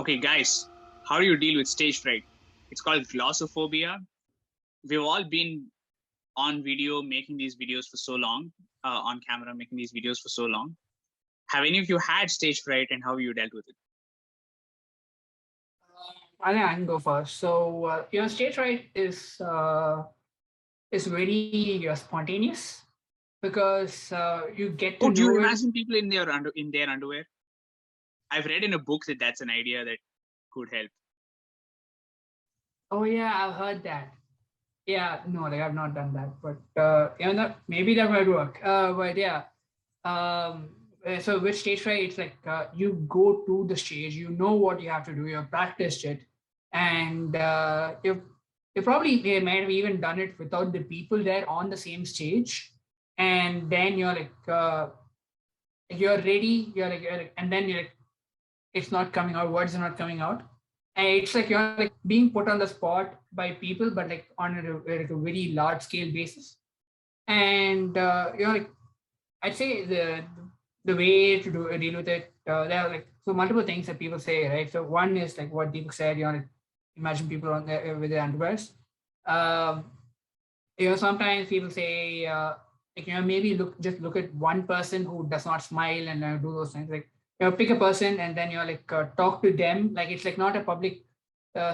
Okay, guys, how do you deal with stage fright? It's called glossophobia. We've all been on video making these videos for so long, on camera making these videos for so long. Have any of you had stage fright and how you dealt with it? I think I can go first. So, stage fright is very spontaneous because you get to Oh, do you know it. imagine people in their underwear? I've read in a book that that's an idea that could help. Oh yeah, I've heard that. Yeah, no, like I've not done that, but maybe that might work. But yeah, so with stage fright, it's like you go to the stage, you know what you have to do, you've practiced it, and you probably might have even done it without the people there on the same stage, and then you're ready, and then it's not coming out, words are not coming out, and it's like you're like being put on the spot by people, but like on a very large scale basis, and I'd say the way to deal with it, there are like so multiple things that people say, right? So one is like what Deepak said, imagine people on there with their underwears. Um, sometimes people say, maybe look at one person who does not smile and do those things. Like, pick a person and then talk to them. Like it's like not a public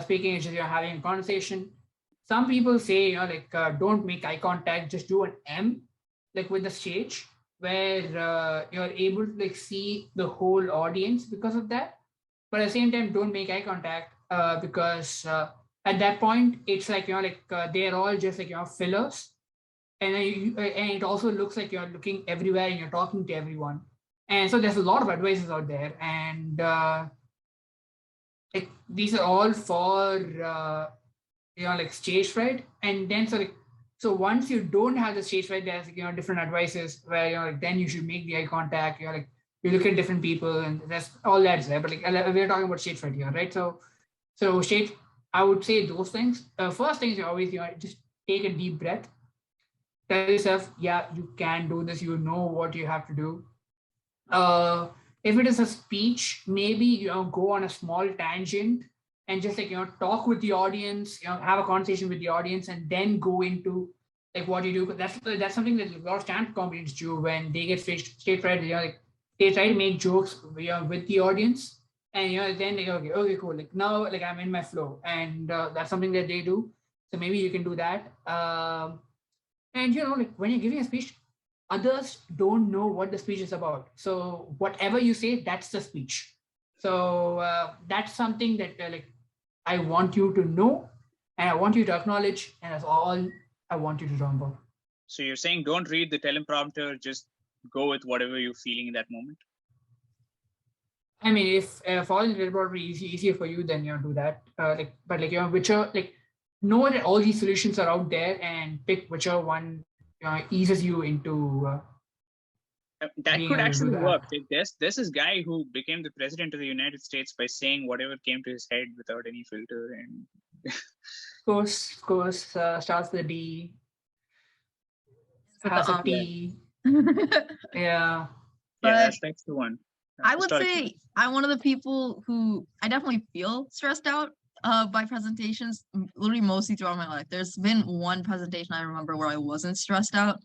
speaking; it's just you're having a conversation. Some people say, don't make eye contact, just do an M, like with the stage, where you're able to like see the whole audience because of that. But at the same time, don't make eye contact because at that point it's like they're all just like fillers, and and it also looks like you're looking everywhere and you're talking to everyone, and so there's a lot of advices out there, and like these are all for like stage fright, and then so once you don't have the stage fright, there's different advices where then you should make the eye contact, you look at different people, and that's all that's there. But like we're talking about stage fright here, right? So stage, I would say those things. First things you always just take a deep breath, tell yourself, yeah, you can do this, you know what you have to do. If it is a speech, maybe go on a small tangent and just talk with the audience, have a conversation with the audience, and then go into like what you do. But that's something that a lot of stand-up comedians do when they get stage fright. They try to make jokes with the audience, and then they go, okay, cool. Like now, like I'm in my flow, and that's something that they do. So maybe you can do that. And like when you're giving a speech, others don't know what the speech is about. So whatever you say, that's the speech. So that's something that like I want you to know, and I want you to acknowledge, and that's all I want you to remember. So you're saying don't read the teleprompter, just go with whatever you're feeling in that moment. I mean, if following the teleprompter is easier for you, then do that. But whichever know that all these solutions are out there and pick whichever one eases you into. That could actually work. There's this guy who became the president of the United States by saying whatever came to his head without any filter. And of course, starts with a D, has a T. Yeah. But that's the one. I would say I'm one of the people who I definitely feel stressed out by presentations, literally mostly throughout my life. There's been one presentation I remember where I wasn't stressed out,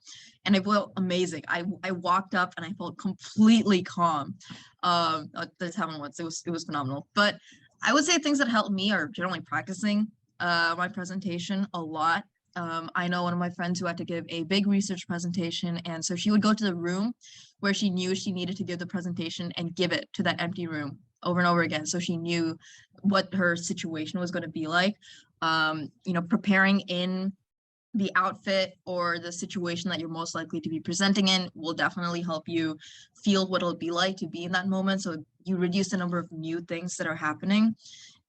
and it felt amazing. I walked up and I felt completely calm. That's happened once. It was phenomenal. But I would say things that helped me are generally practicing my presentation a lot. I know one of my friends who had to give a big research presentation, and so she would go to the room where she knew she needed to give the presentation and give it to that empty room over and over again, so she knew what her situation was going to be like. Preparing in the outfit or the situation that you're most likely to be presenting in will definitely help you feel what it'll be like to be in that moment, so you reduce the number of new things that are happening.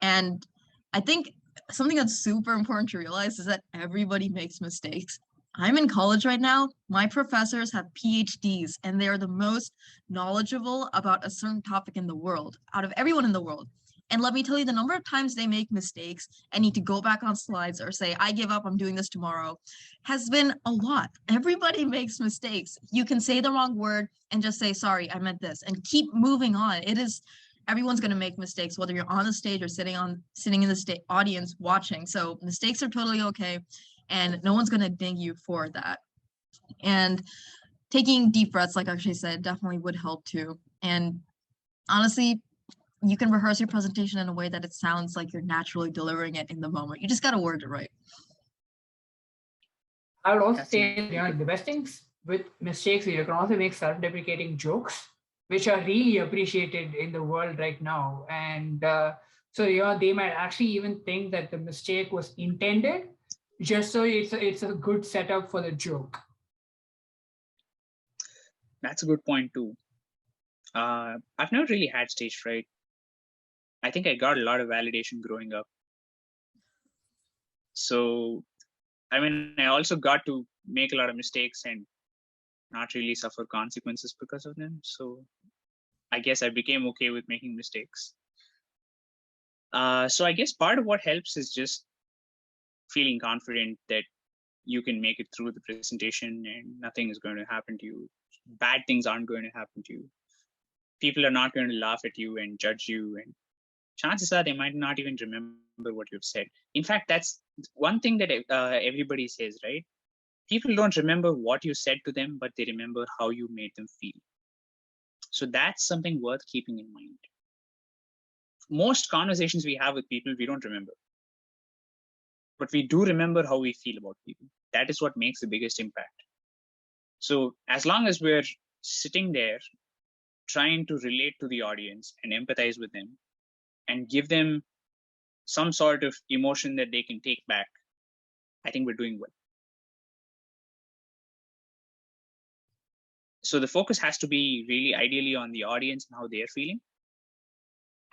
And I think something that's super important to realize is that everybody makes mistakes. I'm in college right now. My professors have PhDs, and they are the most knowledgeable about a certain topic in the world, out of everyone in the world. And let me tell you, the number of times they make mistakes and need to go back on slides or say, I give up, I'm doing this tomorrow, has been a lot. Everybody makes mistakes. You can say the wrong word and just say, sorry, I meant this, and keep moving on. everyone's going to make mistakes, whether you're on the stage or sitting in the audience watching. So mistakes are totally okay, and no one's going to ding you for that. And taking deep breaths, like Akshay said, definitely would help too. And honestly, you can rehearse your presentation in a way that it sounds like you're naturally delivering it in the moment. You just got to word it right. I would also say, the best things with mistakes, you can also make self-deprecating jokes, which are really appreciated in the world right now. And so, they might actually even think that the mistake was intended, just so it's a good setup for the joke. That's a good point too. I've never really had stage fright. I think I got a lot of validation growing up. So, I mean, I also got to make a lot of mistakes and not really suffer consequences because of them. So I guess I became okay with making mistakes. So I guess part of what helps is just feeling confident that you can make it through the presentation and nothing is going to happen to you. Bad things aren't going to happen to you. People are not going to laugh at you and judge you, and chances are they might not even remember what you've said. In fact, that's one thing that everybody says, right? People don't remember what you said to them, but they remember how you made them feel. So that's something worth keeping in mind. Most conversations we have with people, we don't remember. But we do remember how we feel about people. That is what makes the biggest impact. So as long as we're sitting there trying to relate to the audience and empathize with them and give them some sort of emotion that they can take back, I think we're doing well. So the focus has to be really ideally on the audience and how they're feeling.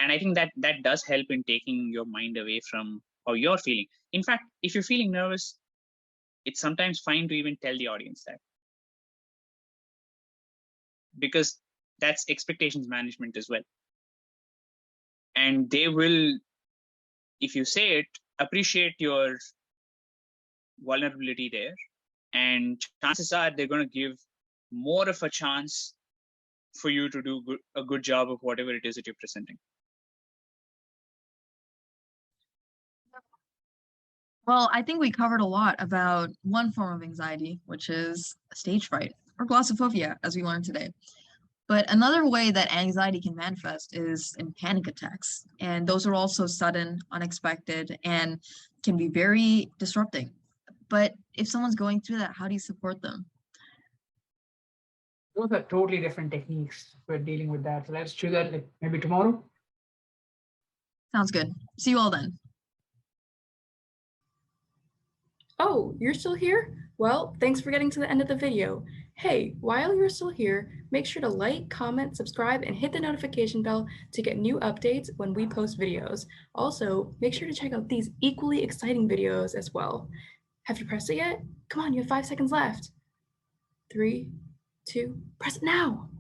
And I think that does help in taking your mind away from how you're feeling. In fact, if you're feeling nervous, it's sometimes fine to even tell the audience that. Because that's expectations management as well. And they will, if you say it, appreciate your vulnerability there. And chances are they're going to give more of a chance for you to do a good job of whatever it is that you're presenting. Well, I think we covered a lot about one form of anxiety, which is stage fright or glossophobia, as we learned today. But another way that anxiety can manifest is in panic attacks. And those are also sudden, unexpected, and can be very disrupting. But if someone's going through that, how do you support them? Those are totally different techniques for dealing with that. So let's do that maybe tomorrow. Sounds good. See you all then. Oh, you're still here? Well, thanks for getting to the end of the video. Hey, while you're still here, make sure to like, comment, subscribe, and hit the notification bell to get new updates when we post videos. Also, make sure to check out these equally exciting videos as well. Have you pressed it yet? Come on, you have 5 seconds left. 3, 2, press it now.